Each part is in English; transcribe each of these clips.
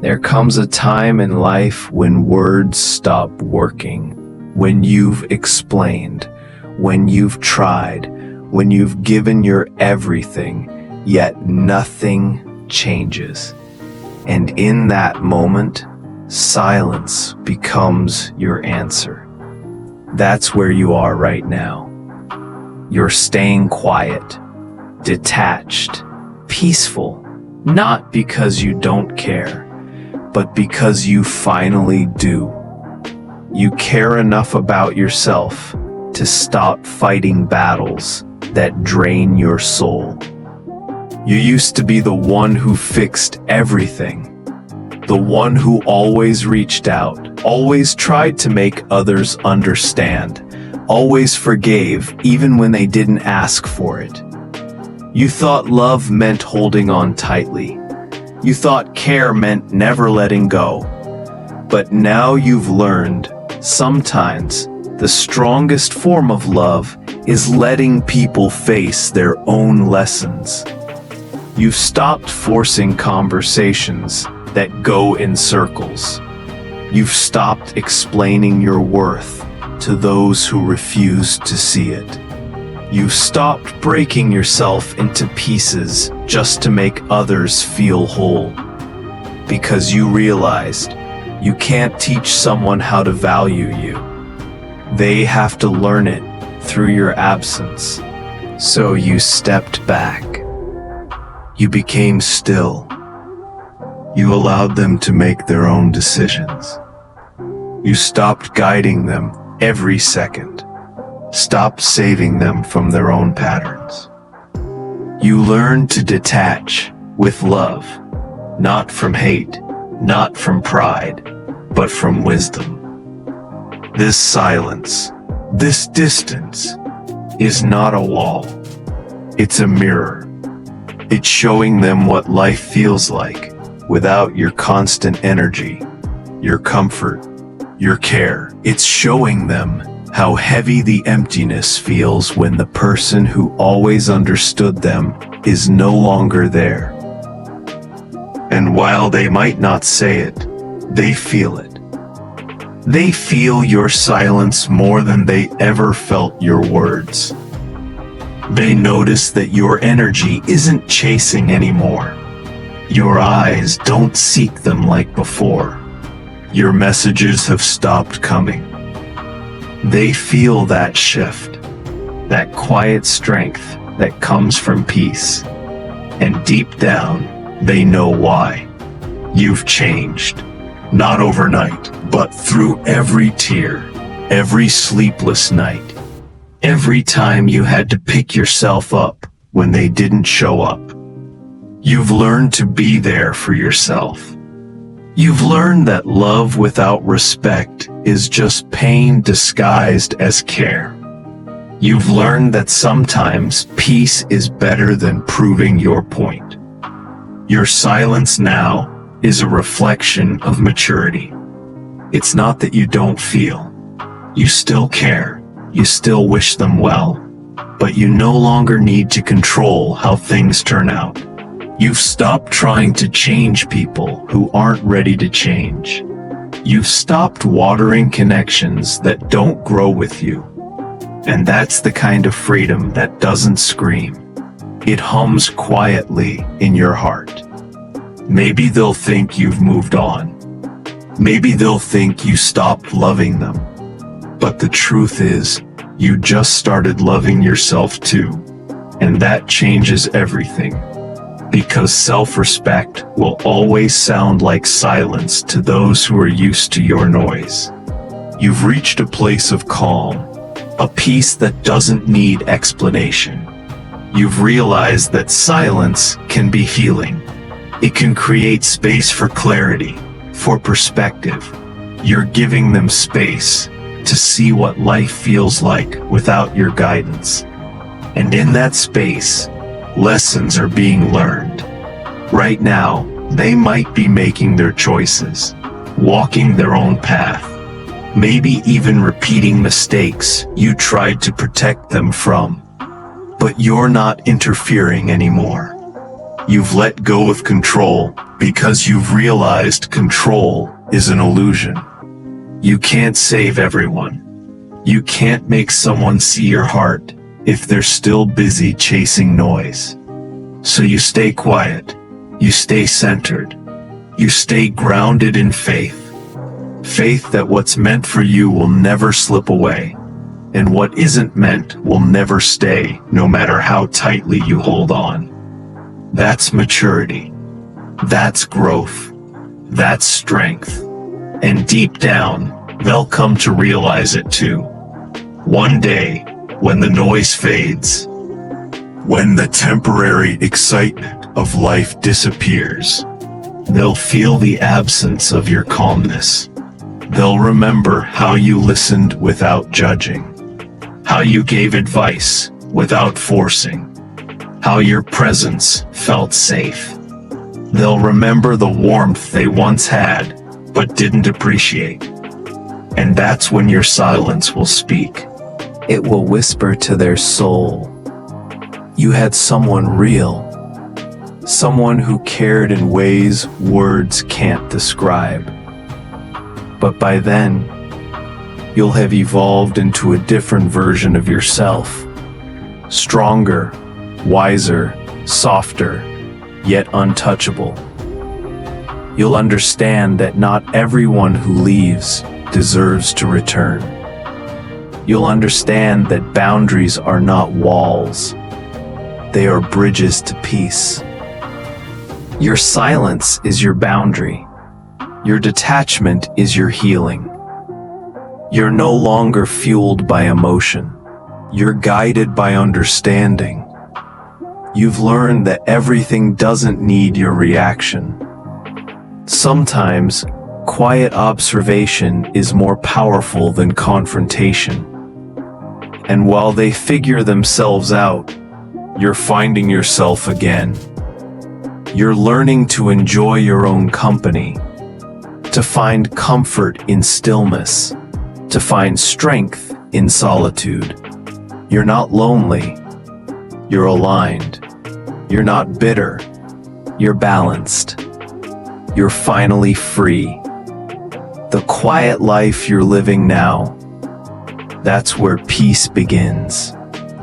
There comes a time in life when words stop working, when you've explained, when you've tried, when you've given your everything, yet nothing changes. And in that moment, silence becomes your answer. That's where you are right now. You're staying quiet, detached, peaceful, not because you don't care, but because you finally do. You care enough about yourself to stop fighting battles that drain your soul. You used to be the one who fixed everything, the one who always reached out, always tried to make others understand, always forgave even when they didn't ask for it. You thought love meant holding on tightly. You thought care meant never letting go. But now you've learned, sometimes, the strongest form of love is letting people face their own lessons. You've stopped forcing conversations that go in circles. You've stopped explaining your worth to those who refuse to see it. You've stopped breaking yourself into pieces just to make others feel whole. Because you realized you can't teach someone how to value you. They have to learn it through your absence. So you stepped back. You became still. You allowed them to make their own decisions. You stopped guiding them every second. Stopped saving them from their own patterns. You learned to detach with love, not from hate, not from pride, but from wisdom. This silence, this distance, is not a wall. It's a mirror. It's showing them what life feels like without your constant energy, your comfort, your care. It's showing them how heavy the emptiness feels when the person who always understood them is no longer there. And while they might not say it, they feel it. They feel your silence more than they ever felt your words. They notice that your energy isn't chasing anymore. Your eyes don't seek them like before. Your messages have stopped coming. They feel that shift, that quiet strength that comes from peace. And deep down, they know why. You've changed, not overnight, but through every tear, every sleepless night, every time you had to pick yourself up when they didn't show up. You've learned to be there for yourself. You've learned that love without respect is just pain disguised as care. You've learned that sometimes peace is better than proving your point. Your silence now is a reflection of maturity. It's not that you don't feel. You still care. You still wish them well. But you no longer need to control how things turn out. You've stopped trying to change people who aren't ready to change. You've stopped watering connections that don't grow with you. And that's the kind of freedom that doesn't scream. It hums quietly in your heart. Maybe they'll think you've moved on. Maybe they'll think you stopped loving them. But the truth is, you just started loving yourself too. And that changes everything. Because self-respect will always sound like silence to those who are used to your noise. You've reached a place of calm, a peace that doesn't need explanation. You've realized that silence can be healing. It can create space for clarity, for perspective. You're giving them space to see what life feels like without your guidance. And in that space, lessons are being learned. Right now, they might be making their choices, walking their own path, maybe even repeating mistakes you tried to protect them from. But you're not interfering anymore. You've let go of control because you've realized control is an illusion. You can't save everyone. You can't make someone see your heart if they're still busy chasing noise. So you stay quiet. You stay centered. You stay grounded in faith. Faith that what's meant for you will never slip away, and what isn't meant will never stay, no matter how tightly you hold on. That's maturity. That's growth. That's strength. And deep down, they'll come to realize it too. One day, when the noise fades, when the temporary excitement of life disappears, they'll feel the absence of your calmness. They'll remember how you listened without judging, how you gave advice without forcing, how your presence felt safe. They'll remember the warmth they once had but didn't appreciate. And that's when your silence will speak. It will whisper to their soul, you had someone real, someone who cared in ways words can't describe. But by then, you'll have evolved into a different version of yourself. Stronger, wiser, softer, yet untouchable. You'll understand that not everyone who leaves deserves to return. You'll understand that boundaries are not walls. They are bridges to peace. Your silence is your boundary. Your detachment is your healing. You're no longer fueled by emotion. You're guided by understanding. You've learned that everything doesn't need your reaction. Sometimes, quiet observation is more powerful than confrontation. And while they figure themselves out, you're finding yourself again. You're learning to enjoy your own company, to find comfort in stillness, to find strength in solitude. You're not lonely. You're aligned. You're not bitter. You're balanced. You're finally free. The quiet life you're living now, that's where peace begins.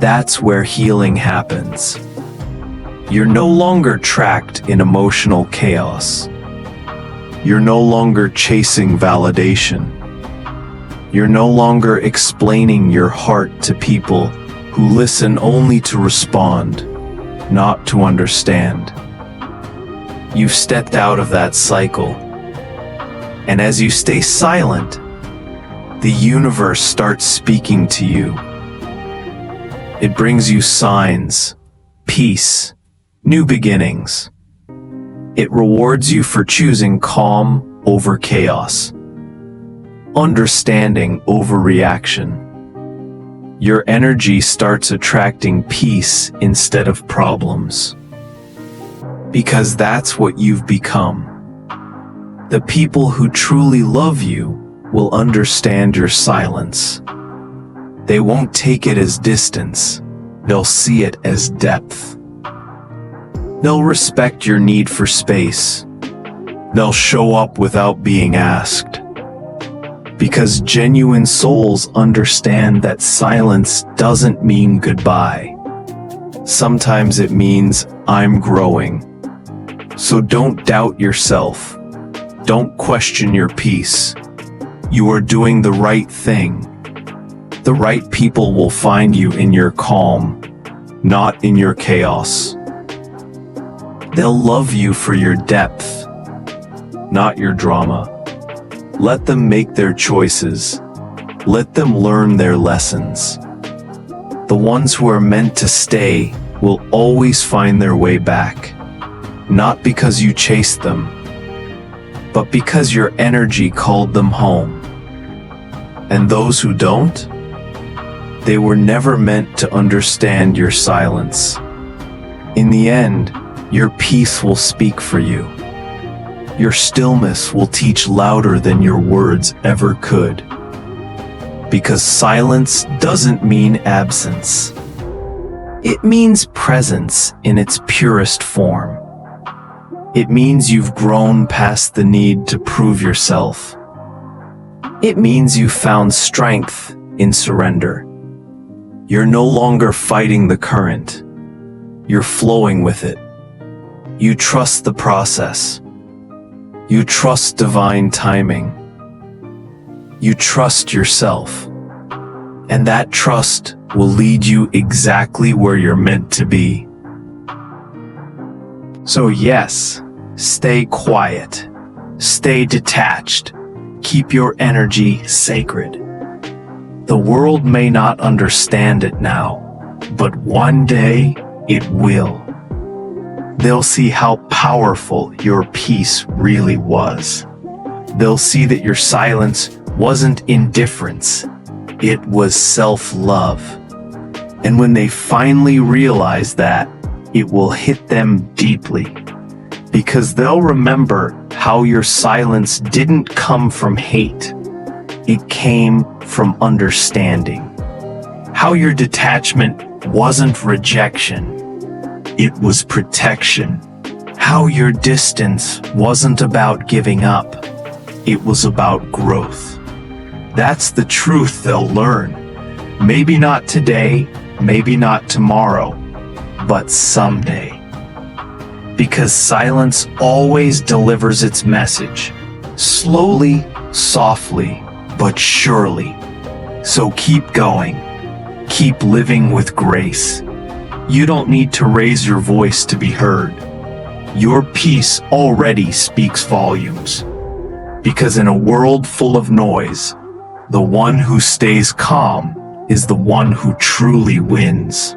That's where healing happens. You're no longer trapped in emotional chaos. You're no longer chasing validation. You're no longer explaining your heart to people who listen only to respond, not to understand. You've stepped out of that cycle. And as you stay silent, the universe starts speaking to you. It brings you signs, peace, new beginnings. It rewards you for choosing calm over chaos, understanding over reaction. Your energy starts attracting peace instead of problems. Because that's what you've become. The people who truly love you will understand your silence. They won't take it as distance. They'll see it as depth. They'll respect your need for space. They'll show up without being asked. Because genuine souls understand that silence doesn't mean goodbye. Sometimes it means I'm growing. So don't doubt yourself. Don't question your peace. You are doing the right thing. The right people will find you in your calm, not in your chaos. They'll love you for your depth, not your drama. Let them make their choices. Let them learn their lessons. The ones who are meant to stay will always find their way back, not because you chased them, but because your energy called them home. And those who don't, they were never meant to understand your silence. In the end, your peace will speak for you. Your stillness will teach louder than your words ever could. Because silence doesn't mean absence. It means presence in its purest form. It means you've grown past the need to prove yourself. It means you found strength in surrender. You're no longer fighting the current. You're flowing with it. You trust the process. You trust divine timing. You trust yourself. And that trust will lead you exactly where you're meant to be. So yes, stay quiet. Stay detached. Keep your energy sacred. The world may not understand it now, but one day it will. They'll see how powerful your peace really was. They'll see that your silence wasn't indifference, it was self-love. And when they finally realize that, it will hit them deeply, because they'll remember how your silence didn't come from hate. It came from understanding. How your detachment wasn't rejection. It was protection. How your distance wasn't about giving up. It was about growth. That's the truth they'll learn. Maybe not today, maybe not tomorrow, but someday. Because silence always delivers its message. Slowly, softly, but surely. So keep going. Keep living with grace. You don't need to raise your voice to be heard. Your peace already speaks volumes. Because in a world full of noise, the one who stays calm is the one who truly wins.